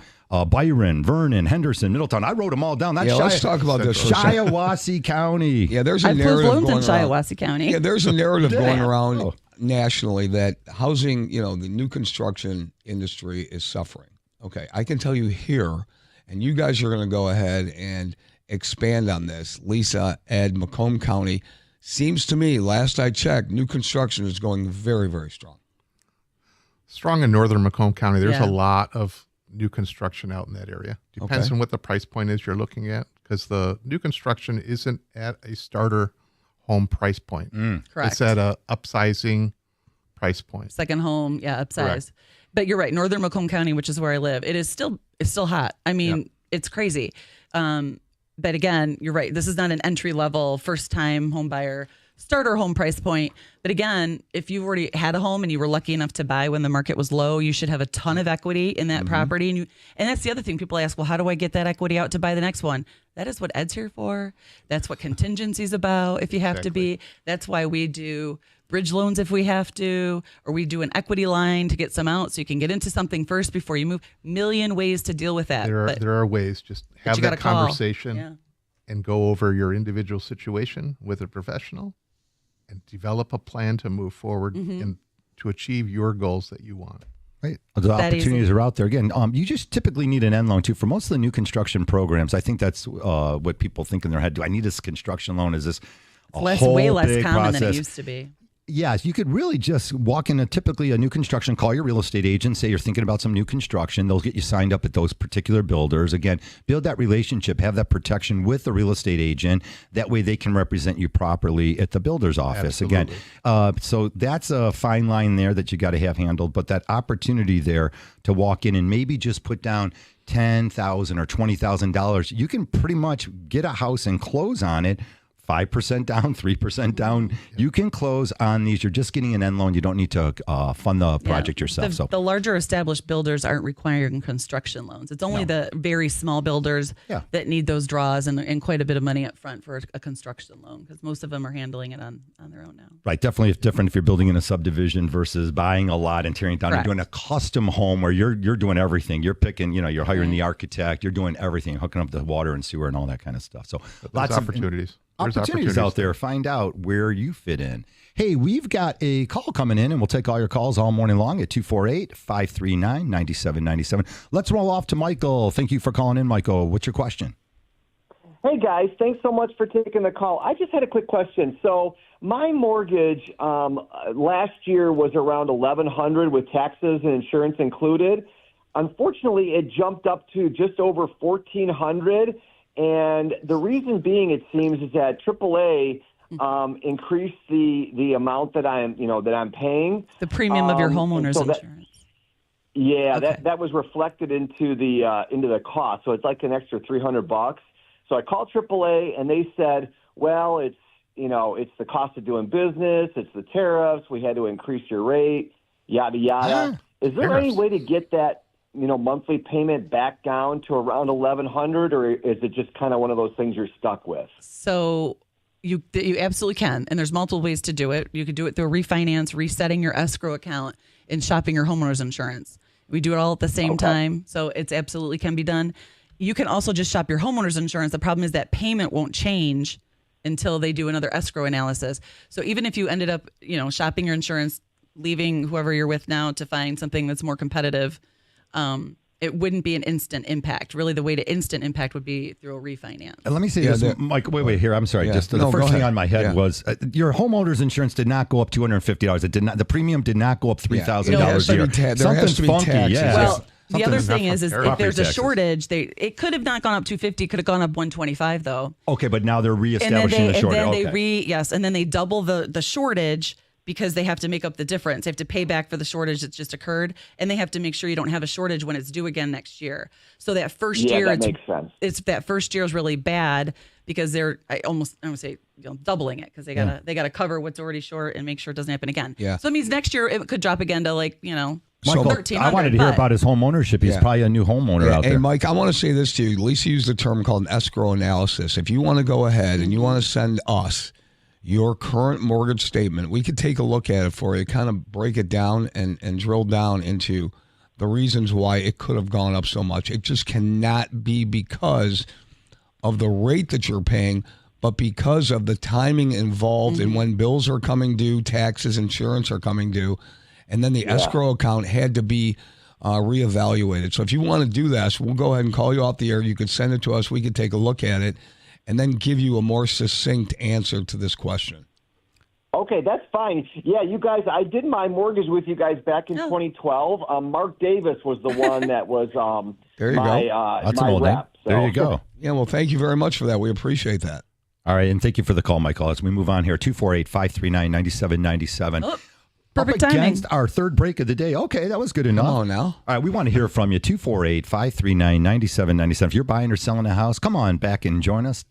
Byron, Vernon, Henderson, Middletown. I wrote them all down. That's let's talk about this. Shiawassee County. Yeah, there's a I've narrative closed loans in going around. Shiawassee County. Yeah, there's a narrative going around Oh. nationally that housing, the new construction industry is suffering. Okay, I can tell you here, and you guys are going to go ahead and expand on this. Lisa, Ed, Macomb County, seems to me, last I checked, new construction is going very, very strong. Strong in northern Macomb County. There's Yeah. a lot of new construction out in that area. Depends Okay. on what the price point is you're looking at, because the new construction isn't at a starter home price point. Correct. It's at a upsizing price point. Second home, upsize. Correct. But you're right, northern Macomb County, which is where I live, it's still hot. I mean, it's crazy. But again, you're right. This is not an entry level, first time home buyer starter home price point. But again, if you've already had a home and you were lucky enough to buy when the market was low, you should have a ton of equity in that property. And that's the other thing. People ask, well, how do I get that equity out to buy the next one? That is what Ed's here for. That's what contingency's about if you have to be. That's why we do bridge loans if we have to, or we do an equity line to get some out so you can get into something first before you move. Million ways to deal with that. There are ways. Just have you that gotta call. conversation and go over your individual situation with a professional and develop a plan to move forward and to achieve your goals that you want. Right. The That opportunities easy. are out there. Again, you just typically need an end loan too. For most of the new construction programs, I think that's what people think in their head. Do I need this construction loan? Is this a whole way less big common process? than it used to be. Yes, you could really just walk into typically a new construction, call your real estate agent, say you're thinking about some new construction. They'll get you signed up at those particular builders. Again, build that relationship, have that protection with the real estate agent. That way they can represent you properly at the builder's office. Absolutely. Again, so that's a fine line there that you got to have handled. But that opportunity there to walk in and maybe just put down $10,000 or $20,000, you can pretty much get a house and close on it. 5% down, 3% down. You can close on these. You're just getting an end loan. You don't need to fund the project yourself. The larger established builders aren't requiring construction loans. It's only the very small builders that need those draws and quite a bit of money up front for a construction loan, because most of them are handling it on their own now. Right. Definitely it's different if you're building in a subdivision versus buying a lot and tearing it down. Correct. You're doing a custom home where you're doing everything. You're picking, you're hiring the architect. You're doing everything, hooking up the water and sewer and all that kind of stuff. So lots of opportunities. There's opportunities out there. Find out where you fit in. Hey, we've got a call coming in, and we'll take all your calls all morning long at 248-539-9797. Let's roll off to Michael. Thank you for calling in, Michael. What's your question? Hey, guys. Thanks so much for taking the call. I just had a quick question. So my mortgage last year was around $1,100 with taxes and insurance included. Unfortunately, it jumped up to just over $1,400. And the reason being, it seems, is that AAA increased the amount that I'm paying. The premium of your homeowner's so insurance. That was reflected into the cost. So it's like an extra $300. So I called AAA and they said, well, it's the cost of doing business, it's the tariffs, we had to increase your rate, yada yada. Is there any way to get that monthly payment back down to around $1,100, or is it just kind of one of those things you're stuck with? So you absolutely can, and there's multiple ways to do it. You could do it through a refinance, resetting your escrow account, and shopping your homeowner's insurance. We do it all at the same time, so it's absolutely can be done. You can also just shop your homeowner's insurance. The problem is that payment won't change until they do another escrow analysis. So even if you ended up, shopping your insurance, leaving whoever you're with now to find something that's more competitive, it wouldn't be an instant impact. Really, the way to instant impact would be through a refinance. And let me say this, Mike. Wait here. I'm sorry. Just the first thing on my head was your homeowner's insurance did not go up $250. It did not. The premium did not go up $3,000 a year. Something's funky. Yeah. Well, the other thing is if there's a shortage, it could have not gone up 250. Could have gone up 125 though. Okay, but now they're reestablishing the shortage. And then and then they double the shortage, because they have to make up the difference. They have to pay back for the shortage that's just occurred, and they have to make sure you don't have a shortage when it's due again next year. So that first year, that makes sense. That first year is really bad because they're I would say doubling it, because they gotta cover what's already short and make sure it doesn't happen again. Yeah. So it means next year it could drop again to Michael, 1,300. I wanted to hear about his home ownership. He's probably a new homeowner out there. Hey, Mike, I want to say this to you. Lisa used a term called an escrow analysis. If you want to go ahead and you want to send us your current mortgage statement, we could take a look at it for you, kind of break it down and drill down into the reasons why it could have gone up so much. It just cannot be because of the rate that you're paying, but because of the timing involved in when bills are coming due, taxes, insurance are coming due, and then the escrow account had to be reevaluated. So if you want to do this, we'll go ahead and call you off the air. You could send it to us. We could take a look at it and then give you a more succinct answer to this question. Okay, that's fine. Yeah, you guys, I did my mortgage with you guys back in 2012. Mark Davis was the one that was there you my, go. That's my an old name. rep. So. There you go. Yeah, well, thank you very much for that. We appreciate that. All right, and thank you for the call, Michael. As we move on here, 248-539-9797. Oh, perfect Up timing. against our third break of the day. Okay, that was good enough. Come on now. All right, we want to hear from you. 248-539-9797. If you're buying or selling a house, come on back and join us.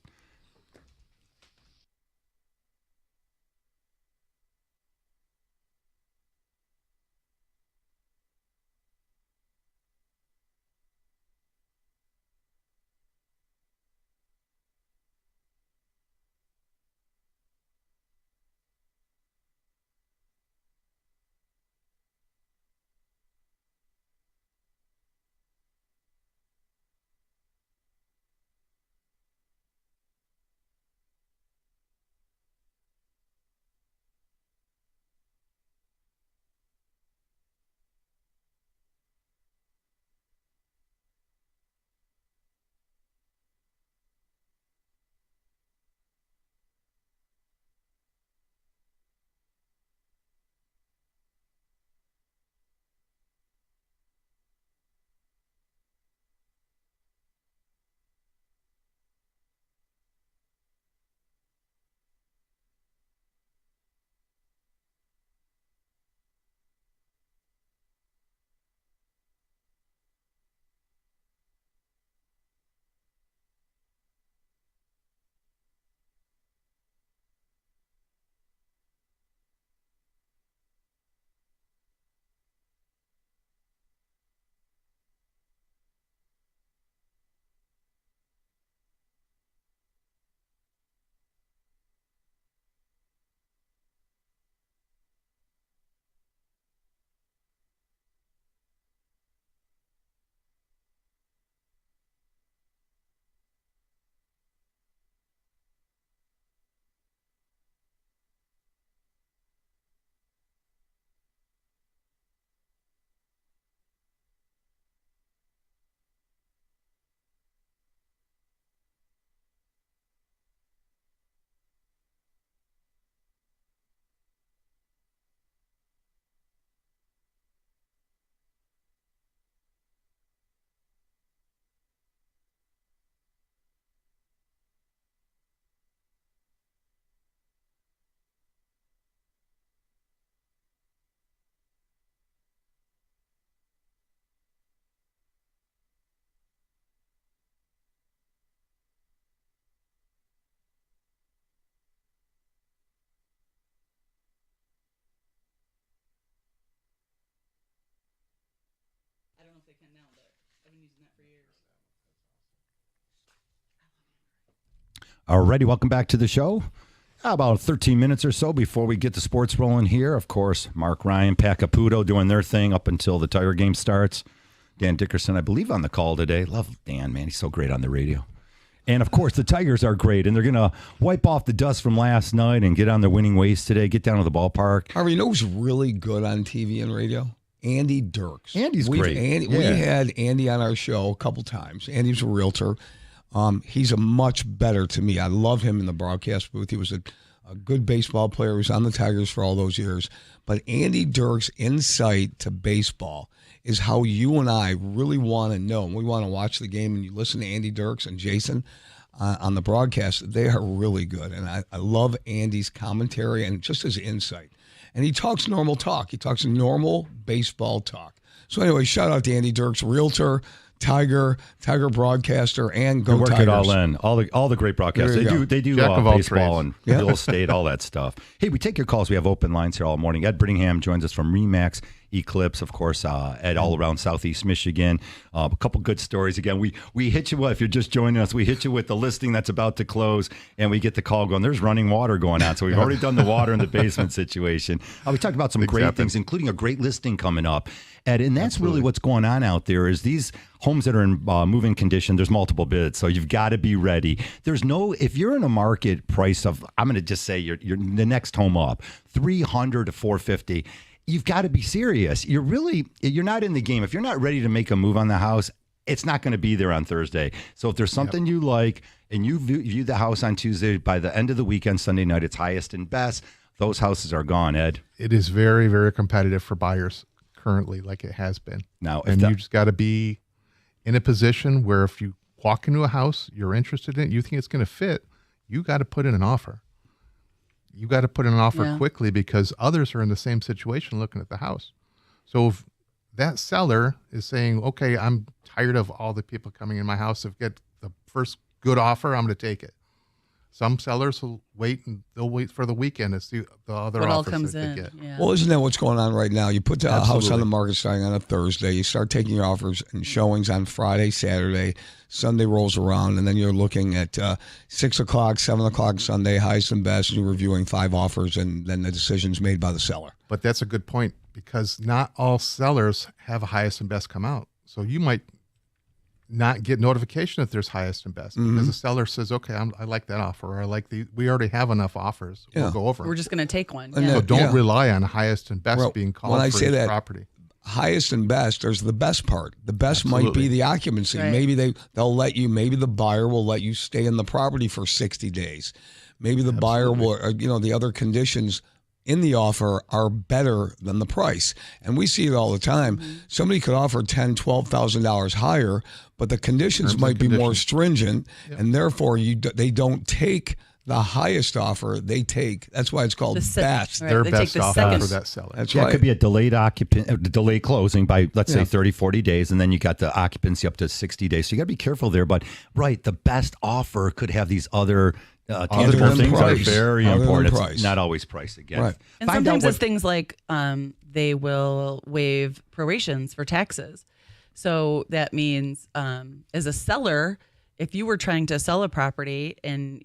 I can now, but I've been using that for years. Alrighty, welcome back to the show. About 13 minutes or so before we get the sports rolling here. Of course, Mark Ryan, Pat Caputo doing their thing up until the Tiger game starts. Dan Dickerson, I believe, on the call today. Love Dan, man. He's so great on the radio. And, of course, the Tigers are great, and they're going to wipe off the dust from last night and get on their winning ways today, get down to the ballpark. Harvey, you know who's really good on TV and radio? Andy Dirks. Andy's great. We had Andy on our show a couple times. Andy's a realtor. He's a much better to me. I love him in the broadcast booth. He was a good baseball player. He was on the Tigers for all those years. But Andy Dirks' insight to baseball is how you and I really want to know. And we want to watch the game, and you listen to Andy Dirks and Jason on the broadcast. They are really good. And I love Andy's commentary and just his insight. And he talks normal talk. He talks normal baseball talk. So anyway, shout out to Andy Dirks, realtor, Tiger broadcaster, and go work Tigers. it all in. All the great broadcasts. They do Jack of all baseball trades. and real estate, all that stuff. Hey, we take your calls. We have open lines here all morning. Ed Brittingham joins us from Remax Eclipse, of course, Ed all around Southeast Michigan. A couple good stories. Again, we hit you, if you're just joining us, we hit you with the listing that's about to close, and we get the call going, there's running water going on. So we've already done the water in the basement situation. We talked about some great things, including a great listing coming up. Ed, and that's really what's going on out there is these homes that are in move-in condition, there's multiple bids, so you've got to be ready. If you're in a market price of, I'm going to just say you're the next home up, $300 to $450, you've got to be serious. You're not in the game. If you're not ready to make a move on the house, it's not going to be there on Thursday. So if there's something you like and you view the house on Tuesday, by the end of the weekend, Sunday night, it's highest and best. Those houses are gone, Ed. It is very, very competitive for buyers currently, like it has been. Now, and you just got to be in a position where if you walk into a house, you're interested in it, you think it's going to fit, you got to put in an offer. You got to put in an offer quickly because others are in the same situation looking at the house. So if that seller is saying, okay, I'm tired of all the people coming in my house, if get the first good offer, I'm going to take it. Some sellers will wait, and they'll wait for the weekend to see the other offers that they get. Yeah. Well, isn't that what's going on right now? You put the house on the market starting on a Thursday. You start taking your offers and showings on Friday, Saturday. Sunday rolls around, and then you're looking at 6 o'clock, 7 o'clock Sunday, highest and best, and you're reviewing 5 offers, and then the decision's made by the seller. But that's a good point because not all sellers have a highest and best come out. So you might not get notification if there's highest and best because the seller says, okay, I like that offer, or I like we already have enough offers. We'll go over. We're just going to take one. And Yeah. So don't rely on highest and best being called when I for say each that, property. Highest and best, there's the best part. The best might be the occupancy. Right. Maybe they'll let you, maybe the buyer will let you stay in the property for 60 days. Maybe the buyer will, the other conditions in the offer are better than the price. And we see it all the time. Somebody could offer $10,000, $12,000 higher, but the conditions might be more stringent, and therefore they don't take the highest offer. They take, that's why it's called best. Right. Their They best take the offer second. for that seller. That's It right. could be a delayed closing by, let's say, 30, 40 days, and then you got the occupancy up to 60 days. So you got to be careful there. But, the best offer could have these other tangible than things that are price. very Other than important. price. It's not always price again. Right. And Find sometimes out it's things like they will waive prorations for taxes. So that means as a seller, if you were trying to sell a property and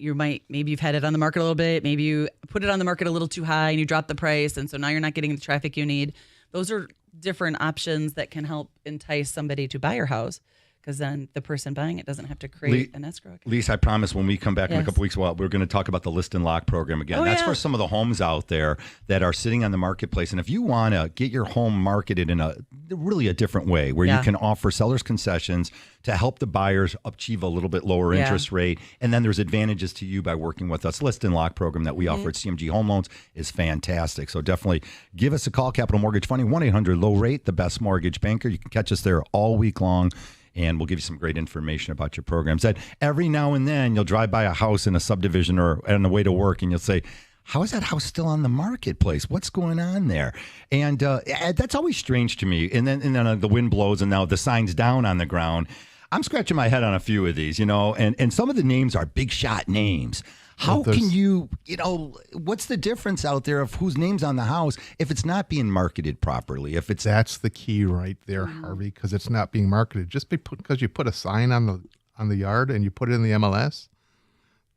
maybe you've had it on the market a little bit, maybe you put it on the market a little too high and you dropped the price, and so now you're not getting the traffic you need. Those are different options that can help entice somebody to buy your house, because then the person buying it doesn't have to create an escrow account. Lisa, I promise when we come back in a couple weeks, we're going to talk about the list and lock program again. That's for some of the homes out there that are sitting on the marketplace. And if you want to get your home marketed in a different way, where you can offer sellers concessions to help the buyers achieve a little bit lower interest rate, and then there's advantages to you by working with us. List and lock program that we offer at CMG Home Loans is fantastic. So definitely give us a call. Capital Mortgage Funding, 1-800-LOW-RATE, the best mortgage banker. You can catch us there all week long, and we'll give you some great information about your programs. That every now and then you'll drive by a house in a subdivision or on the way to work, and you'll say, how is that house still on the marketplace? What's going on there? And that's always strange to me. And then the wind blows, and now the sign's down on the ground. I'm scratching my head on a few of these, and some of the names are big shot names. How can you what's the difference out there of whose name's on the house if it's not being marketed properly? If it's That's the key right there, Harvey, because it's not being marketed. Just because you put a sign on the yard and you put it in the MLS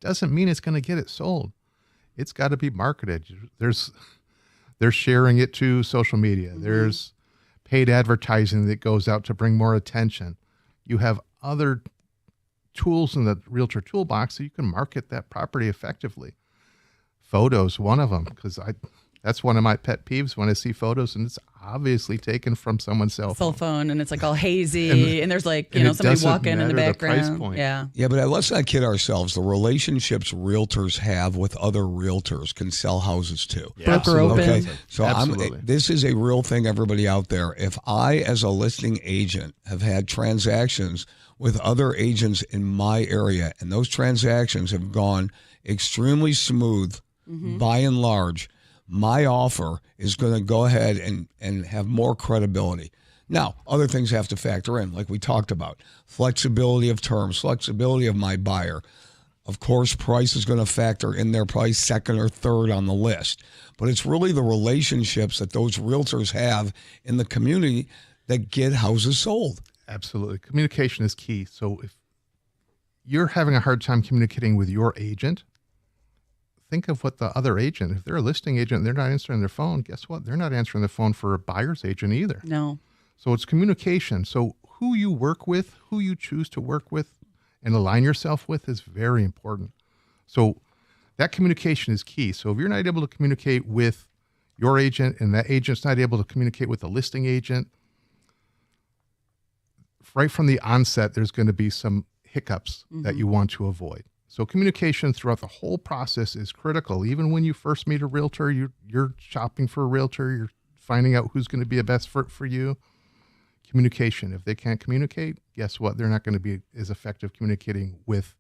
doesn't mean it's going to get it sold. It's got to be marketed. They're sharing it to social media. There's paid advertising that goes out to bring more attention. You have other tools in the realtor toolbox so you can market that property effectively. Photos, one of them, because that's one of my pet peeves when I see photos and it's obviously taken from someone's cell phone. And it's like all hazy and there's like, somebody walking in the background. Price point. Yeah. Yeah, but let's not kid ourselves. The relationships realtors have with other realtors can sell houses too. Yeah, Broker open. Okay, so Absolutely. this is a real thing, everybody out there. If I, as a listing agent, have had transactions with other agents in my area, and those transactions have gone extremely smooth by and large, my offer is going to go ahead and have more credibility. Now, other things have to factor in, like we talked about. Flexibility of terms, flexibility of my buyer. Of course, price is going to factor in there, probably second or third on the list. But it's really the relationships that those realtors have in the community that get houses sold. Absolutely. Communication is key. So if you're having a hard time communicating with your agent, think of what the other agent, if they're a listing agent and they're not answering their phone, guess what? They're not answering the phone for a buyer's agent either. No. So it's communication. So who you work with, who you choose to work with and align yourself with is very important. So that communication is key. So if you're not able to communicate with your agent and that agent's not able to communicate with the listing agent, right from the onset, there's going to be some hiccups that you want to avoid. So communication throughout the whole process is critical. Even when you first meet a realtor, you're shopping for a realtor, you're finding out who's going to be a best fit for you. Communication. If they can't communicate, guess what? They're not going to be as effective communicating with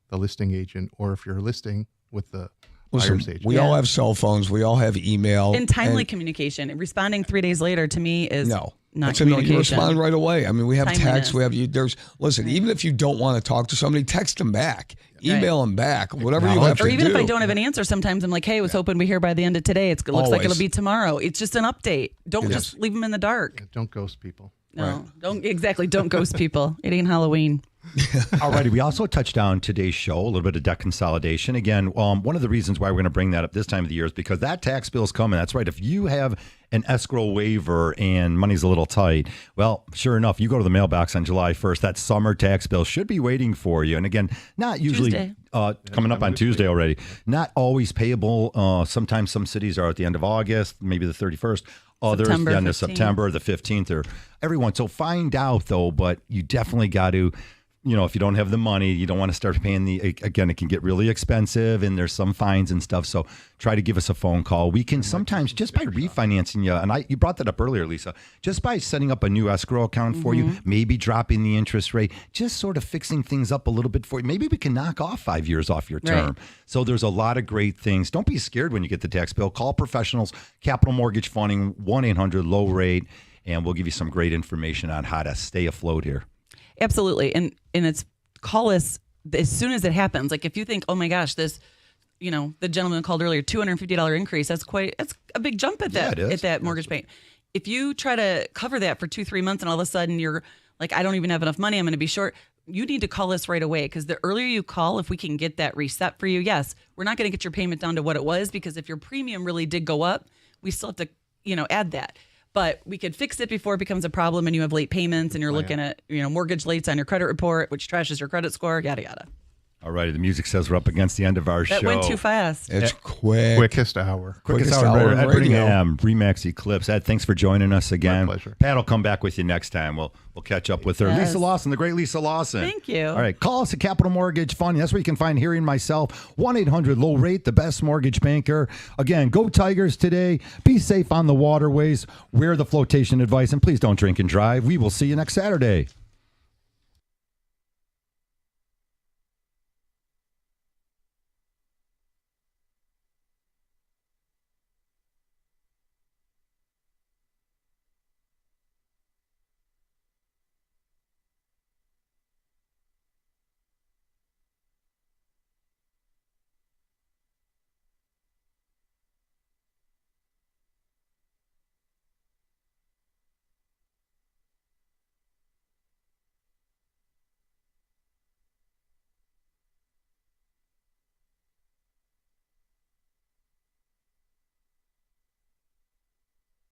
the listing agent, or if you're listing with the buyer's agent. We all have cell phones. We all have email. And timely communication. Responding 3 days later to me is not communication. You respond right away. I mean, we have text. Timeliness. Listen, even if you don't want to talk to somebody, text them back. Email them back. Whatever you have to do. Or even if I don't have an answer, sometimes I'm like, hey, I was hoping we hear by the end of today. It looks like it'll be tomorrow. It's just an update. Don't just leave them in the dark. Yeah, don't ghost people. No, don't ghost people. It ain't Halloween. Alrighty, we also touched on today's show, a little bit of debt consolidation. Again, one of the reasons why we're going to bring that up this time of the year is because that tax bill is coming. That's right. If you have an escrow waiver and money's a little tight, well, sure enough, you go to the mailbox on July 1st, that summer tax bill should be waiting for you. And again, not usually coming up on Tuesday already, not always payable. Sometimes some cities are at the end of August, maybe the 31st. Others, the end of September, the 15th, or everyone. So find out, though, but you definitely got to, if you don't have the money, you don't want to start paying again, it can get really expensive and there's some fines and stuff. So try to give us a phone call. We can sometimes, just by refinancing you, and you brought that up earlier, Lisa, just by setting up a new escrow account for you, maybe dropping the interest rate, just sort of fixing things up a little bit for you. Maybe we can knock off 5 years off your term. Right. So there's a lot of great things. Don't be scared when you get the tax bill. Call professionals, Capital Mortgage Funding, 1-800-LOW-RATE, and we'll give you some great information on how to stay afloat here. Absolutely. And it's call us as soon as it happens. Like if you think, oh my gosh, this, the gentleman called earlier, $250 increase, that's a big jump at that mortgage payment. If you try to cover that for 2-3 months and all of a sudden you're like, I don't even have enough money, I'm going to be short. You need to call us right away, because the earlier you call, if we can get that reset for you, yes, we're not going to get your payment down to what it was, because if your premium really did go up, we still have to, add that. But we could fix it before it becomes a problem and you have late payments and you're looking at, mortgage lates on your credit report, which trashes your credit score, yada, yada. All righty. The music says we're up against the end of our show. That went too fast. It's quick. Quickest hour. Quickest hour Ed in Birmingham, Remax Eclipse. Ed, thanks for joining us again. My pleasure. Pat will come back with you next time. We'll catch up with her. Yes. Lisa Lawson, the great Lisa Lawson. Thank you. All right. Call us at Capital Mortgage Funding. That's where you can find Harry and myself. 1-800-LOW-RATE, the best mortgage banker. Again, go Tigers today. Be safe on the waterways. Wear the flotation advice. And please don't drink and drive. We will see you next Saturday.